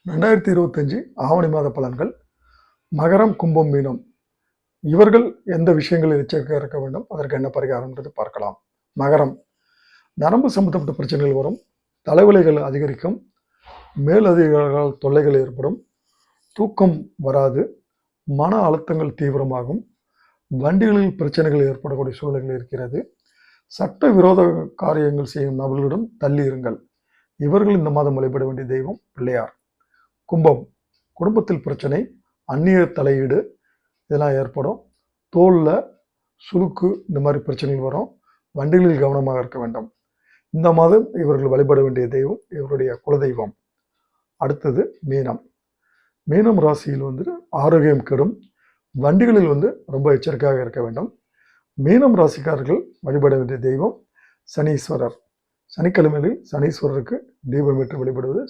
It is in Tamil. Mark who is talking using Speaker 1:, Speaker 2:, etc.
Speaker 1: 2025 ஆவணி மாத பலன்கள். மகரம், கும்பம், மீனம் இவர்கள் எந்த விஷயங்களில் எச்சரிக்கையாக இருக்க வேண்டும், அதற்கு என்ன பரிகாரம் என்று பார்க்கலாம். மகரம், நரம்பு சம்பந்தப்பட்ட பிரச்சனைகள் வரும், தலைவலிகள் அதிகரிக்கும், மேலதிகாரிகளால் தொல்லைகள் ஏற்படும், தூக்கம் வராது, மன அழுத்தங்கள் தீவிரமாகும், வண்டிகளில் பிரச்சனைகள் ஏற்படக்கூடிய சூழ்நிலைகள் இருக்கிறது. சட்ட விரோத காரியங்கள் செய்யும் நபர்களிடம் தள்ளி இருங்கள். இவர்கள் இந்த மாதம் வழிபட வேண்டிய தெய்வம் பிள்ளையார். கும்பம், குடும்பத்தில் பிரச்சனை, அந்நியர் தலையீடு இதெல்லாம் ஏற்படும். தோல்ல சுளுக்கு இந்த மாதிரி பிரச்சனைகள் வரும். வண்டிகளில் கவனமாக இருக்க வேண்டும். இந்த மாதம் இவர்கள் வழிபட வேண்டிய தெய்வம் இவருடைய குலதெய்வம். அடுத்தது மீனம். மீனம் ராசியில் ஆரோக்கியம் கெடும், வண்டிகளில் ரொம்ப எச்சரிக்கையாக இருக்க வேண்டும். மீனம் ராசிக்காரர்கள் வழிபட வேண்டிய தெய்வம் சனீஸ்வரர். சனிக்கிழமைகளில் சனீஸ்வரருக்கு தீபமேற்று வழிபடுவது